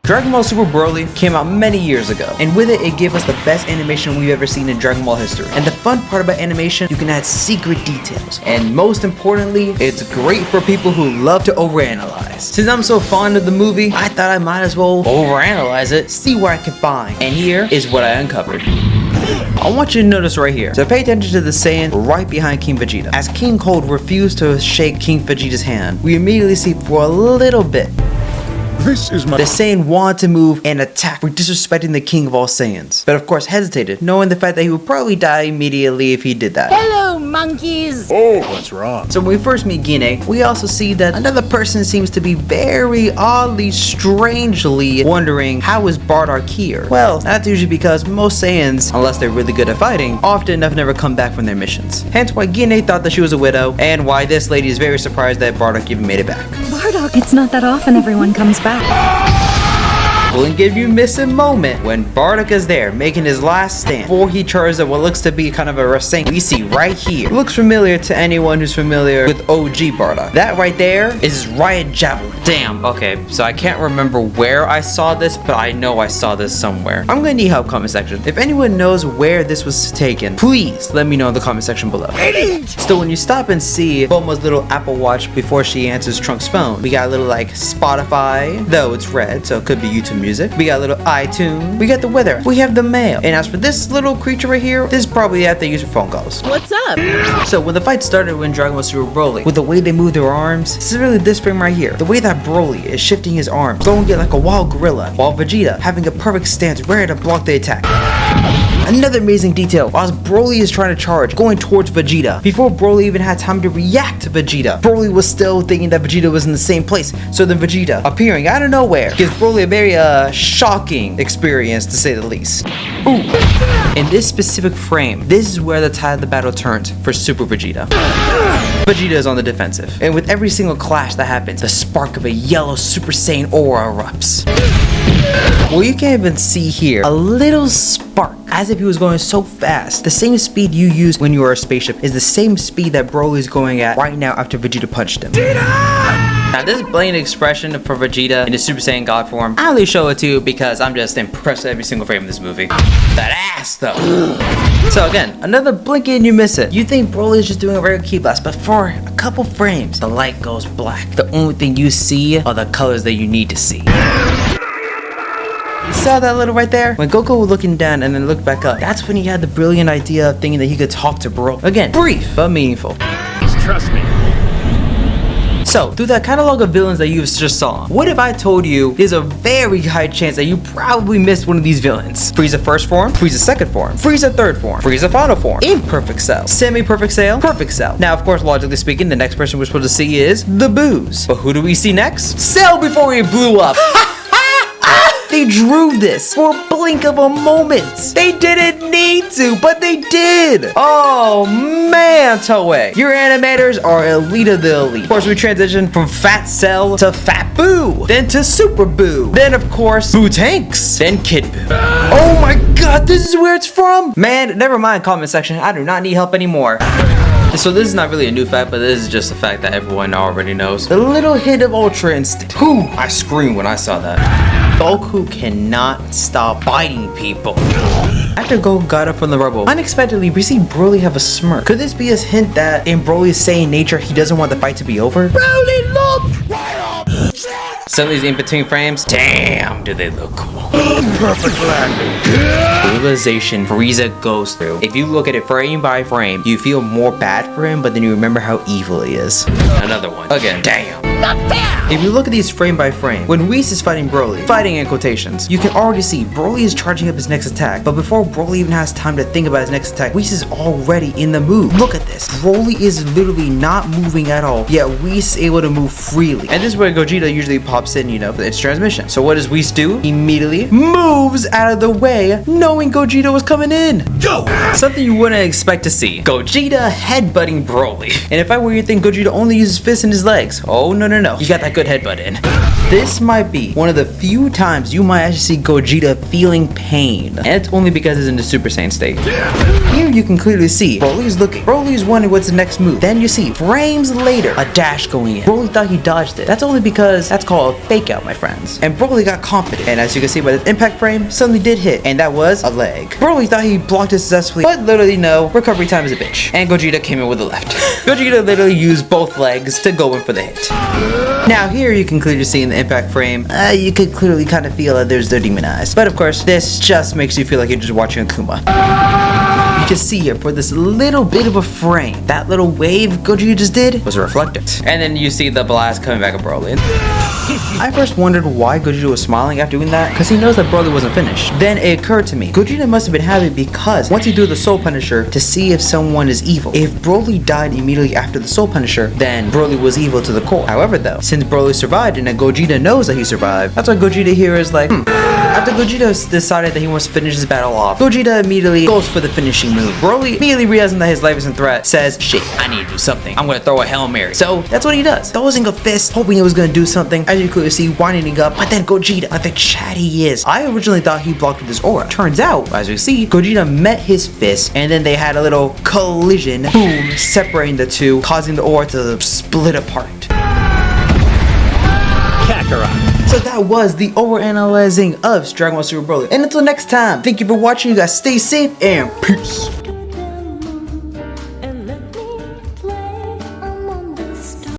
Dragon Ball Super Broly came out many years ago, and with it, it gave us the best animation we've ever seen in Dragon Ball history. And the fun part about animation, you can add secret details. And most importantly, it's great for people who love to overanalyze. Since I'm so fond of the movie, I thought I might as well overanalyze it, see what I can find. And here is what I uncovered. I want you to notice right here. So pay attention to the Saiyan right behind King Vegeta. As King Cold refused to shake King Vegeta's hand, we immediately see for a little bit the Saiyan wanted to move and attack for disrespecting the king of all Saiyans, but of course hesitated, knowing the fact that he would probably die immediately if he did that. Hello, monkeys! Oh, what's wrong? So when we first meet Gine, we also see that another person seems to be very oddly, strangely wondering how is Bardock here? Well, that's usually because most Saiyans, unless they're really good at fighting, often have never come back from their missions. Hence why Gine thought that she was a widow, and why this lady is very surprised that Bardock even made it back. Bardock, it's not that often everyone comes back. Blink if you miss a moment when Bardock is there making his last stand before he charges at what looks to be kind of a Rasengan we see right here. Looks familiar to anyone who's familiar with OG Bardock. That right there is his Riot Javelin. Damn, okay, so I can't remember where I saw this, but I know I saw this somewhere. I'm gonna need help, comment section. If anyone knows where this was taken, please let me know in the comment section below. So when you stop and see Bulma's little Apple Watch before she answers Trunks' phone, we got a little like Spotify, though it's red, so it could be YouTube Music. We got a little iTunes. We got the weather. We have the mail. And as for this little creature right here, this is probably the app they use for phone calls. What's up? So when the fight started when Dragon Ball Super Broly, with the way they move their arms, this is really this frame right here. The way that Broly is shifting his arms, going it like a wild gorilla, while Vegeta having a perfect stance ready to block the attack. Another amazing detail, whilst Broly is trying to charge, going towards Vegeta, before Broly even had time to react to Vegeta, Broly was still thinking that Vegeta was in the same place, so then Vegeta, appearing out of nowhere, gives Broly a very shocking experience to say the least. Ooh. In this specific frame, this is where the tide of the battle turns for Super Vegeta. Vegeta is on the defensive, and with every single clash that happens, the spark of a yellow Super Saiyan aura erupts. Well, you can even see here a little spark, as if he was going so fast. The same speed you use when you are a spaceship is the same speed that Broly is going at right now after Vegeta punched him. Now this blatant expression for Vegeta in the Super Saiyan God form, I only show it to you because I'm just impressed with every single frame of this movie. That ass though. So again, another blink and you miss it. You think Broly is just doing a regular ki blast, but for a couple frames, the light goes black. The only thing you see are the colors that you need to see. You saw that little right there? When Goku was looking down and then looked back up, that's when he had the brilliant idea of thinking that he could talk to Broly. Again, brief, but meaningful. Just trust me. So, through that catalog of villains that you just saw, what if I told you there's a very high chance that you probably missed one of these villains? Frieza first form, Frieza second form, Frieza third form, Frieza final form, Imperfect Cell, Semi-Perfect Cell, Perfect Cell. Now, of course, logically speaking, the next person we're supposed to see is the Booze. But who do we see next? Cell before he blew up. They drew this for a blink of a moment. They didn't need to, but they did. Oh man, Toei. Your animators are elite of the elite. Of course, we transition from Fat Cell to Fat Boo, then to Super Boo, then of course, Boo Tanks, then Kid Boo. Oh my god, this is where it's from? Man, never mind comment section. I do not need help anymore. So this is not really a new fact, but this is just a fact that everyone already knows. The little hint of Ultra Instinct. Whew, I screamed when I saw that. Goku cannot stop biting people. After Goku got up from the rubble, unexpectedly we see Broly have a smirk. Could this be a hint that in Broly's Saiyan nature he doesn't want the fight to be over? Broly, look! Some of these in between frames, damn, do they look cool. Perfect landing. Realization Frieza goes through. If you look at it frame by frame, you feel more bad for him, but then you remember how evil he is. Another one. Again, damn. Not fair! If you look at these frame by frame, when Whis is fighting Broly, fighting in quotations, you can already see Broly is charging up his next attack, but before Broly even has time to think about his next attack, Whis is already in the move. Look at this. Broly is literally not moving at all, yet Whis is able to move freely. And this is where Gogeta usually pops in, you know, for its transmission. So what does Whis do? Immediately moves out of the way, knowing Gogeta was coming in. Go! Something you wouldn't expect to see. Gogeta headbutting Broly. And if I were you to think Gogeta only uses fists and his legs, oh no. You got that good headbutt in. This might be one of the few times you might actually see Gogeta feeling pain. And it's only because he's in the Super Saiyan state. Here you can clearly see Broly's looking. Broly's wondering what's the next move. Then you see, frames later, a dash going in. Broly thought he dodged it. That's only because that's called a fake out, my friends. And Broly got confident. And as you can see by the impact frame, suddenly did hit. And that was a leg. Broly thought he blocked it successfully, but literally no. Recovery time is a bitch. And Gogeta came in with the left. Gogeta literally used both legs to go in for the hit. Now here you can clearly see in the impact frame, you could clearly kind of feel that there's the demon eyes. But of course, this just makes you feel like you're just watching Akuma. You can see here for this little bit of a frame, that little wave Gogeta just did was reflected. And then you see the blast coming back at Broly. I first wondered why Gogeta was smiling after doing that, because he knows that Broly wasn't finished. Then it occurred to me, Gogeta must have been happy because once he threw the Soul Punisher to see if someone is evil. If Broly died immediately after the Soul Punisher, then Broly was evil to the core. However though, since Broly survived and that Gogeta knows that he survived, that's why Gogeta here is like, After Gogeta decided that he wants to finish his battle off, Gogeta immediately goes for the finishing move. Broly, immediately realizing that his life is in threat, says, shit, I need to do something. I'm gonna throw a Hail Mary. So that's what he does. Throwing a fist, hoping it was gonna do something. As you clearly see, winding up. But then Gogeta, like the chat he is, I originally thought he blocked with his aura. Turns out, as we see, Gogeta met his fist, and then they had a little collision, boom, separating the two, causing the aura to split apart. Kakarot. So that was the overanalyzing of Dragon Ball Super Broly. And until next time, thank you for watching. You guys stay safe and peace.